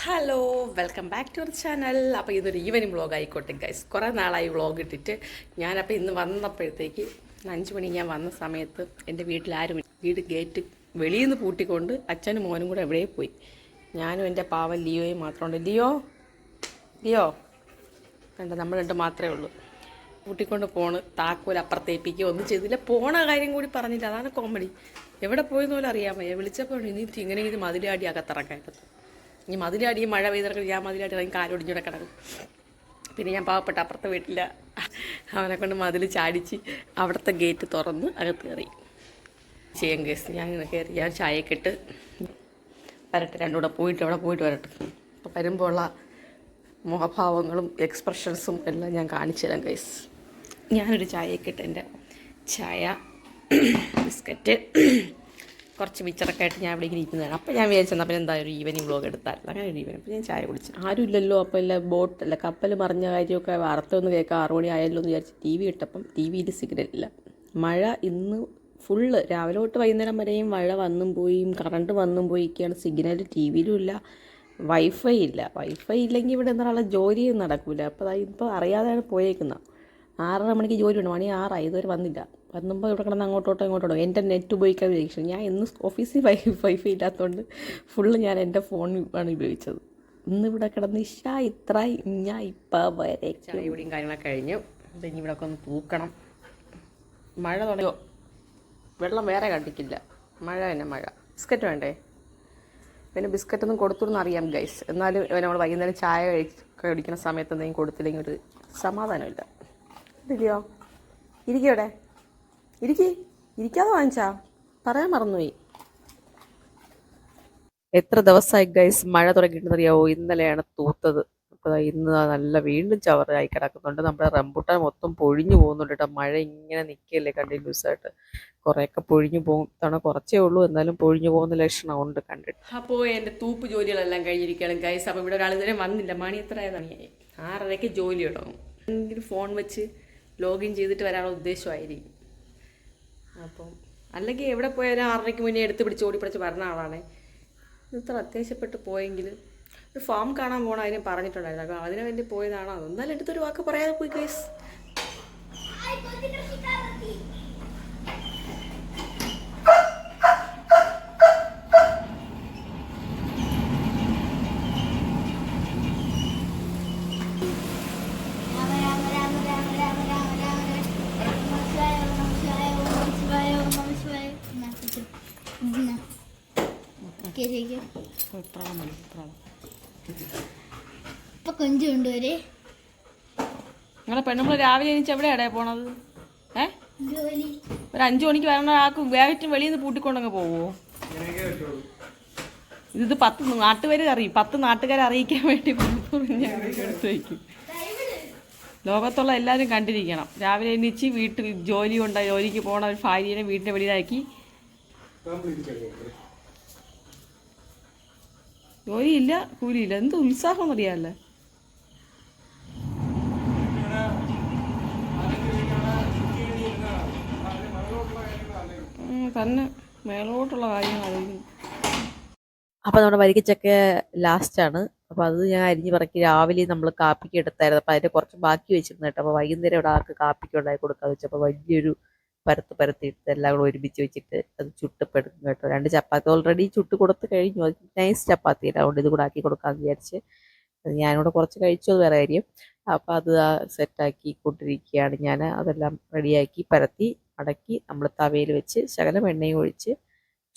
Hello welcome back to our channel. അപ്പോൾ ഇതൊരു evening vlog ആയിക്കോട്ടെ ഗൈസ്. കുറേ നാളായി വ്ളോഗ് ഇട്ടിട്ട്. ഞാനപ്പോൾ ഇന്ന് വന്നപ്പോഴത്തേക്ക് 5 മണി ഞാൻ വന്ന സമയത്ത് എൻ്റെ വീട്ടിൽ ആരും വീട് ഗേറ്റ് വെളിയിൽ നിന്ന് പൂട്ടിക്കൊണ്ട് അച്ഛനും മോനും കൂടെ എവിടെയും പോയി. ഞാനും എൻ്റെ പാവൻ ലിയോയും മാത്രമുണ്ട്. ലിയോ ലിയോ കണ്ട നമ്മൾ രണ്ട് മാത്രമേ ഉള്ളൂ. കൂട്ടിക്കൊണ്ട് പോണ് താക്കോൽ അപ്പുറത്തേപ്പിക്കുക ഒന്നും ചെയ്തില്ല. പോണ കാര്യം കൂടി പറഞ്ഞില്ല. അതാണ് കോമഡി. എവിടെ പോയെന്ന് പോലും അറിയാമോ. വിളിച്ചപ്പോൾ ഇനി ഇങ്ങനെ ഇത് മതിലാടി അകത്തിറക്കായിരുന്നു. ഇനി മതിലാടി മഴ പെയ്തിറങ്ങി ഞാൻ മതിലാടി ഇറങ്ങി കാലൊടിഞ്ഞൂടെ കിടക്കും. പിന്നെ ഞാൻ പാവപ്പെട്ട അപ്പുറത്തെ വീട്ടില്ല, അവനെ കൊണ്ട് മതിൽ ചാടിച്ച് അവിടുത്തെ ഗേറ്റ് തുറന്ന് അകത്ത് കയറി. ചെയ്യാൻ കേസ് ഞാൻ കയറി. ഞാൻ ചായയൊക്കെ ഇട്ട് വരട്ടെ, രണ്ടുകൂടെ പോയിട്ട് അവിടെ പോയിട്ട് വരട്ടെ. അപ്പോൾ വരുമ്പോൾ ഉള്ള മുഖഭാവങ്ങളും എക്സ്പ്രഷൻസും എല്ലാം ഞാൻ കാണിച്ചു തരാം ഗൈസ്. ഞാനൊരു ചായയൊക്കെ ഇട്ട് എൻ്റെ ചായ ബിസ്ക്കറ്റ് കുറച്ച് മിച്ചറൊക്കെ ആയിട്ട് ഞാൻ ഇവിടെ ഇങ്ങനെ ഇരിക്കുന്നതാണ്. അപ്പോൾ ഞാൻ വിചാരിച്ചെന്നാൽ പിന്നെ എന്താ ഒരു ഈവനിങ് വ്ളോഗ് എടുത്തായിരുന്നു. അങ്ങനെ ഒരു ഈവനിങ് അപ്പോൾ ഞാൻ ചായ കുടിച്ചു. ആരും ഇല്ലല്ലോ. അപ്പോൾ ഇല്ല ബോട്ടല്ല കപ്പൽ മറിഞ്ഞ കാര്യമൊക്കെ വാർത്ത ഒന്ന് കേൾക്കാം. 6 മണി ആയല്ലോ എന്ന് വിചാരിച്ച് TV ഇട്ടപ്പം TV-യിൽ സിഗ്നൽ ഇല്ല. മഴ ഇന്ന് ഫുള്ള് രാവിലെ തൊട്ട് വൈകുന്നേരം വരെയും മഴ വന്നും പോയും കറണ്ട് വന്നും പോയിക്കാണ്. സിഗ്നൽ TV-യിലും ഇല്ല, വൈഫൈ ഇല്ല. വൈഫൈ ഇല്ലെങ്കിൽ ഇവിടെ എന്നുള്ള ജോലിയും നടക്കില്ല. അപ്പോൾ ഇപ്പോൾ അറിയാതെയാണ് പോയേക്കുന്നത്. 6:30 മണിക്ക് ജോലിയുണ്ട്. മണി 6 ഇതുവരെ വന്നില്ല. വന്നുമ്പോൾ ഇവിടെ കിടന്ന് അങ്ങോട്ടോട്ടോ ഇങ്ങോട്ടോട്ടോ എൻ്റെ നെറ്റ് ഉപയോഗിക്കാൻ വിചാരിച്ചു. ഞാൻ ഇന്ന് ഓഫീസിൽ വൈഫൈ ഇല്ലാത്തതുകൊണ്ട് ഫുള്ള് ഞാൻ എൻ്റെ ഫോണിലാണ് ഉപയോഗിച്ചത്. ഇന്നിവിടെ കിടന്ന് ഇത്ര ഞാൻ ഇപ്പം വരെ ചായ ഇവിടെയും കാര്യങ്ങളൊക്കെ കഴിഞ്ഞു. ഇനി ഇവിടെ ഒക്കെ ഒന്ന് തൂക്കണം. മഴ തുടങ്ങിയോ. വെള്ളം വേറെ കണ്ടിക്കില്ല. മഴ തന്നെ മഴ. ബിസ്ക്കറ്റ് വേണ്ടേ? പിന്നെ ബിസ്ക്കറ്റൊന്നും കൊടുത്തുനിന്ന് അറിയാം ഗൈസ്. എന്നാലും നമ്മൾ വൈകുന്നേരം ചായ കഴിക്കുന്ന സമയത്ത് എന്തെങ്കിലും കൊടുത്തില്ലെങ്കിൽ ഒരു സമാധാനമില്ല. ഇല്ലയോ ഇരിക്കവിടെ ഇരിക്കാതെ വാങ്ങിച്ചാ പറയാൻ മറന്നുപോയി. എത്ര ദിവസമായി ഗൈസ് മഴ തുടങ്ങിയിട്ടെന്നറിയാവോ. ഇന്നലെയാണ് തൂത്തത്. അപ്പോൾ ഇന്ന് നല്ല വീണ്ടും ചവറായി കിടക്കുന്നുണ്ട്. നമ്മുടെ റംബൂട്ടാൻ മൊത്തം പൊഴിഞ്ഞു പോകുന്നുണ്ട് കേട്ടോ. മഴ ഇങ്ങനെ നിൽക്കുകയല്ലേ കണ്ടിന്യൂസ് ആയിട്ട്. കുറേയൊക്കെ പൊഴിഞ്ഞു പോകും. തവണ കുറച്ചേ ഉള്ളൂ, എന്നാലും പൊഴിഞ്ഞു പോകുന്ന ലക്ഷണമുണ്ട് കണ്ടിട്ട്. അപ്പോൾ എൻ്റെ തൂപ്പ് ജോലികളെല്ലാം കഴിഞ്ഞിരിക്കുകയാണ് ഗൈസ്. അപ്പോൾ ഇവിടെ ഒരാൾ ഇതുവരെ വന്നില്ല. മണി എത്ര ആയതാണ്? 6:30 ജോലി തുടങ്ങും. എന്തെങ്കിലും ഫോൺ വെച്ച് ലോഗിൻ ചെയ്തിട്ട് വരാനുള്ള ഉദ്ദേശമായിരിക്കും. അപ്പം അല്ലെങ്കിൽ എവിടെ പോയാലും 6:30 മുന്നേ എടുത്ത് പിടിച്ച് ഓടിപ്പിടിച്ച് വരുന്ന ആളാണ്. ഇത്ര അത്യാവശ്യപ്പെട്ട് പോയെങ്കിൽ ഒരു ഫാം കാണാൻ പോകണം അതിനെ പറഞ്ഞിട്ടുണ്ടായിരുന്നു. അപ്പോൾ അതിനു വേണ്ടി പോയതാണോ? എന്നാലും എടുത്തൊരു വാക്ക് പറയാതെ പോയി ഗൈസ്. ഇപ്പൊ കൊഞ്ചുണ്ട് വരെ. നിങ്ങളെ പെണ്ണുമ്പോൾ രാവിലെ എണീച്ച് എവിടെയാടേ പോണത്? ജോലി ഒരു 5 മണിക്ക് വരണ ആൾക്ക് വേഗറ്റും വെളിയിൽ നിന്ന് പൂട്ടിക്കൊണ്ടങ്ങ് പോവോ? ഇത് 10 നാട്ടുകാർ അറിയും. 10 നാട്ടുകാരെ അറിയിക്കാൻ വേണ്ടി ഞാൻ എടുത്ത് വയ്ക്കും. ലോകത്തുള്ള എല്ലാവരും കണ്ടിരിക്കണം. രാവിലെ എണീച്ച് വീട്ടിൽ ജോലി കൊണ്ട് ജോലിക്ക് പോണ ഒരു ഭാര്യനെ വീടിൻ്റെ വെളിയിലാക്കി. ജോലിയില്ല, കൂലിയില്ല. എന്ത് ഉത്സാഹം എന്നറിയാമല്ലേ. തന്നെ മേലോട്ടുള്ള കാര്യങ്ങൾ അറിയുന്നു. അപ്പോൾ നമ്മുടെ വരിക്കച്ചക്ക ലാസ്റ്റാണ്. അപ്പോൾ അത് ഞാൻ അരിഞ്ഞ് പറക്കി രാവിലെ നമ്മൾ കാപ്പിക്ക് എടുത്തായിരുന്നു. അപ്പോൾ അതിൻ്റെ കുറച്ച് ബാക്കി വെച്ചിരുന്നു കേട്ടോ. അപ്പോൾ വൈകുന്നേരം ഇവിടെ ആൾക്ക് കാപ്പിക്ക് ഉണ്ടാക്കി കൊടുക്കാമെന്ന് വെച്ചപ്പോൾ വലിയൊരു പരത്തിയിട്ട് എല്ലാം കൂടെ ഒരുമിച്ച് വെച്ചിട്ട് അത് ചുട്ടപ്പെടുക്കും കേട്ടോ. 2 ചപ്പാത്തി ഓൾറെഡി ചുട്ട് കൊടുത്ത് കഴിഞ്ഞു. അത് നൈസ് ചപ്പാത്തി. അതുകൊണ്ട് ഇത് കൂടെ ആക്കി കൊടുക്കാമെന്ന് വിചാരിച്ച് ഞാനിവിടെ കുറച്ച് കഴിച്ചു, അത് വേറെ കാര്യം. അപ്പോൾ അത് സെറ്റാക്കി കൊണ്ടിരിക്കുകയാണ് ഞാൻ. അതെല്ലാം റെഡിയാക്കി പരത്തി അടക്കി നമ്മൾ തവയിൽ വെച്ച് ശകലം എണ്ണയും ഒഴിച്ച്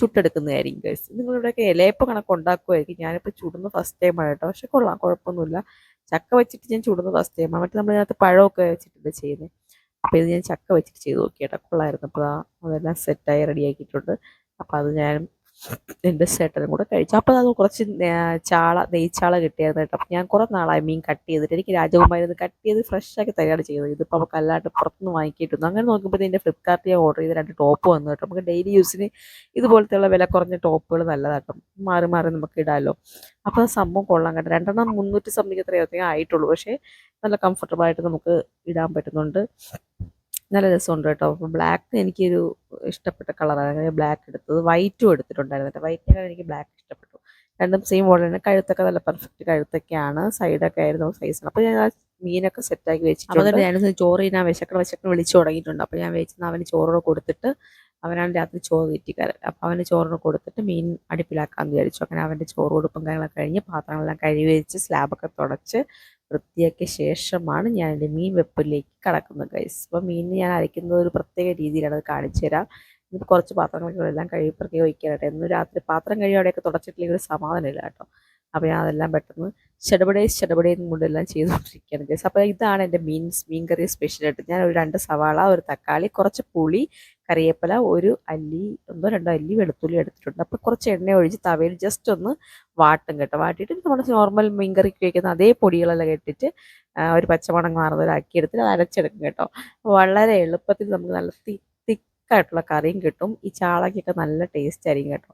ചുട്ടെടുക്കുന്നതായിരിക്കും ഗൈസ്. നിങ്ങളിവിടെയൊക്കെ ഇലയപ്പം കണക്ക് ഉണ്ടാക്കുമായിരിക്കും. ഞാനിപ്പോൾ ചുടുന്ന ഫസ്റ്റ് ടൈമാണ് കേട്ടോ. പക്ഷെ കൊള്ളാം, കുഴപ്പമൊന്നുമില്ല. ചക്ക വെച്ചിട്ട് ഞാൻ ചുടുന്ന ഫസ്റ്റ് ടൈമാണ്. മറ്റേ നമ്മളിതിനകത്ത് പഴമൊക്കെ വെച്ചിട്ടുണ്ട് ചെയ്യുന്നത്. അപ്പോൾ ഇത് ഞാൻ ചക്ക വെച്ചിട്ട് ചെയ്ത് നോക്കി കേട്ടോ. കൊള്ളായിരുന്നു. അപ്പോൾ അതെല്ലാം സെറ്റായി റെഡിയാക്കിയിട്ടുണ്ട്. അപ്പോൾ അത് ഞാൻ എൻ്റെ ചേട്ടനും കൂടെ കഴിച്ചു. അപ്പോൾ അത് കുറച്ച് നെയ്ച്ചാള കിട്ടിയായിരുന്നു കേട്ടോ. അപ്പോൾ ഞാൻ കുറേ നാളായി മീൻ കട്ട് ചെയ്തിട്ട്. എനിക്ക് രാജകുമാരി ഇത് കട്ട് ചെയ്ത് ഫ്രഷാക്കി തയ്യാറ് ചെയ്തത്. ഇതിപ്പോൾ നമുക്ക് അല്ലാണ്ട് പുറത്തുനിന്ന് വാങ്ങിക്കിട്ടുന്നു. അങ്ങനെ നോക്കുമ്പോൾ എൻ്റെ ഫ്ലിപ്കാർട്ടിൽ ഞാൻ ഓർഡർ ചെയ്ത് 2 ടോപ്പ് വന്നു കേട്ടോ. നമുക്ക് ഡെയിലി യൂസിന് ഇതുപോലത്തെയുള്ള വില കുറഞ്ഞ ടോപ്പുകൾ നല്ലതാട്ടോ. മാറി മാറി നമുക്ക് ഇടാമല്ലോ. അപ്പോൾ സംഭവം കൊള്ളാം കേട്ടോ. 2 300 സംതിങ് എത്രയോ ആയിട്ടുള്ളൂ. പക്ഷേ നല്ല കംഫർട്ടബിളായിട്ട് നമുക്ക് ഇടാൻ പറ്റുന്നുണ്ട്. നല്ല രസമുണ്ട് കേട്ടോ. അപ്പോൾ ബ്ലാക്ക് എനിക്കൊരു ഇഷ്ടപ്പെട്ട കളറാണ്. അങ്ങനെ ബ്ലാക്ക് എടുത്തത്. വൈറ്റും എടുത്തിട്ടുണ്ടായിരുന്നു കേട്ടോ. വൈറ്റിനേക്കാൾ എനിക്ക് ബ്ലാക്ക് ഇഷ്ടപ്പെട്ടു. രണ്ടും സെയിം മോഡൽ തന്നെ. കഴുത്തൊക്കെ നല്ല പെർഫെക്റ്റ് കഴുത്തൊക്കെയാണ്, സൈഡൊക്കെ ആയിരുന്നു സൈസാണ്. അപ്പോൾ ഞാൻ ആ മീനൊക്കെ സെറ്റാക്കി വെച്ചിട്ടുണ്ട്. അപ്പോൾ തന്നെ ഞാനൊന്ന് ചോറ് ഞാൻ വിശക്കണ വിളിച്ചു തുടങ്ങിയിട്ടുണ്ട്. അപ്പോൾ ഞാൻ വെച്ച് അവന് ചോറോടെ കൊടുത്തിട്ട് അവനാണ് രാത്രി ചോറ് തീറ്റിക്കാറ്. അപ്പോൾ അവന് ചോറിന് കൊടുത്തിട്ട് മീൻ അടുപ്പിലാക്കാമെന്ന് വിചാരിച്ചു. അങ്ങനെ അവൻ്റെ ചോറ് കൊടുപ്പും കാര്യങ്ങളൊക്കെ കഴിഞ്ഞ് പാത്രങ്ങളെല്ലാം കഴുകി വെച്ച് സ്ലാബൊക്കെ തുടച്ച് വൃത്തിയാക്കിയ ശേഷമാണ് ഞാൻ എൻ്റെ മീൻ വെപ്പിലേക്ക് കടക്കുന്നത് ഗൈസ്. അപ്പോൾ മീൻ ഞാൻ അരയ്ക്കുന്നത് ഒരു പ്രത്യേക രീതിയിലാണ്, അത് കാണിച്ചു തരാം. ഇത് കുറച്ച് പാത്രങ്ങളൊക്കെ എല്ലാം കഴുകി പ്രത്യേകം വയ്ക്കാനായിട്ട്. എന്നും രാത്രി പാത്രം കഴുകി അവിടെയൊക്കെ തുടച്ചിട്ടില്ലെങ്കിൽ ഒരു സമാധാനമില്ല കേട്ടോ. അപ്പോൾ ഞാൻ അതെല്ലാം പെട്ടെന്ന് ചെടപടേയും കൊണ്ടെല്ലാം ചെയ്തുകൊണ്ടിരിക്കുകയാണ് ഗൈസ്. അപ്പോൾ ഇതാണ് എൻ്റെ മീൻ കറി സ്പെഷ്യലായിട്ട്. ഞാൻ ഒരു 2 സവാള, ഒരു തക്കാളി, കുറച്ച് പുളി, കറിവേപ്പില, ഒരു അല്ലി, 1-2 അല്ലി വെളുത്തുള്ളി എടുത്തിട്ടുണ്ട്. അപ്പോൾ കുറച്ച് എണ്ണ ഒഴിച്ച് തവയിൽ ജസ്റ്റ് ഒന്ന് വാട്ടും കേട്ടോ. വാട്ടിയിട്ട് നമ്മുടെ നോർമൽ മീൻ കറിക്ക് വയ്ക്കുന്ന അതേ പൊടികളെല്ലാം ഇട്ടിട്ട് ഒരു പച്ചമണം മാറുന്നവരാക്കി എടുത്തിട്ട് അത് അരച്ചെടുക്കും കേട്ടോ. വളരെ എളുപ്പത്തിൽ നമുക്ക് നല്ല തിക്കായിട്ടുള്ള കറിയും കിട്ടും. ഈ ചാളയ്ക്കൊക്കെ നല്ല ടേസ്റ്റ് ആയിരിക്കും കേട്ടോ.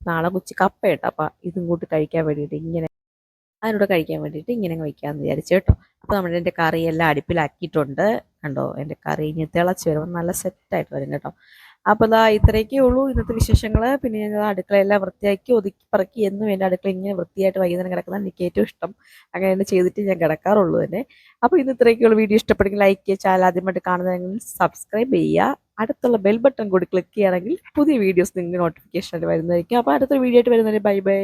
നാളെ കുച്ചി കപ്പ കേട്ടോ. അപ്പോൾ ഇതും കൂട്ടി കഴിക്കാൻ വേണ്ടിയിട്ട് അതിനോട് കഴിക്കാൻ വേണ്ടിയിട്ട് ഇങ്ങനെ വയ്ക്കാമെന്ന് വിചാരിച്ചു കേട്ടോ. അപ്പോൾ എൻ്റെ കറിയെല്ലാം അടുപ്പിലാക്കിയിട്ടുണ്ട്. കണ്ടോ, എൻ്റെ കറി ഇനി തിളച്ച് വരുമ്പോൾ നല്ല സെറ്റായിട്ട് വരും കേട്ടോ. അപ്പോൾ ഇതാ ഇത്രയൊക്കെ ഉള്ളൂ ഇന്നത്തെ വിശേഷങ്ങൾ. പിന്നെ ഞാൻ അടുക്കളയെല്ലാം വൃത്തിയാക്കി ഒതുക്കി പറക്കി എന്നും എൻ്റെ അടുക്കള ഇങ്ങനെ വൃത്തിയായിട്ട് വൈകുന്നേരം കിടക്കുന്നതാണ് എനിക്ക് ഏറ്റവും ഇഷ്ടം. അങ്ങനെ തന്നെ ചെയ്തിട്ട് ഞാൻ കിടക്കാറുള്ളൂ തന്നെ. അപ്പോൾ ഇന്ന് ഇത്രയൊക്കെയുള്ള വീഡിയോ ഇഷ്ടപ്പെടുമെങ്കിൽ ലൈക്ക് ചെയ്യുക, ചാനൽ ആദ്യമായിട്ട് കാണുന്നതെങ്കിൽ സബ്സ്ക്രൈബ് ചെയ്യുക, അടുത്തുള്ള ബെൽ ബട്ടൺ കൂടി ക്ലിക്ക് ചെയ്യുകയാണെങ്കിൽ പുതിയ വീഡിയോസ് നിങ്ങൾക്ക് നോട്ടിഫിക്കേഷൻ ആയിട്ട് വരുന്നതായിരിക്കും. അപ്പോൾ അടുത്ത വീഡിയോ ആയിട്ട് വരുന്നവരെ ബൈ ബൈ.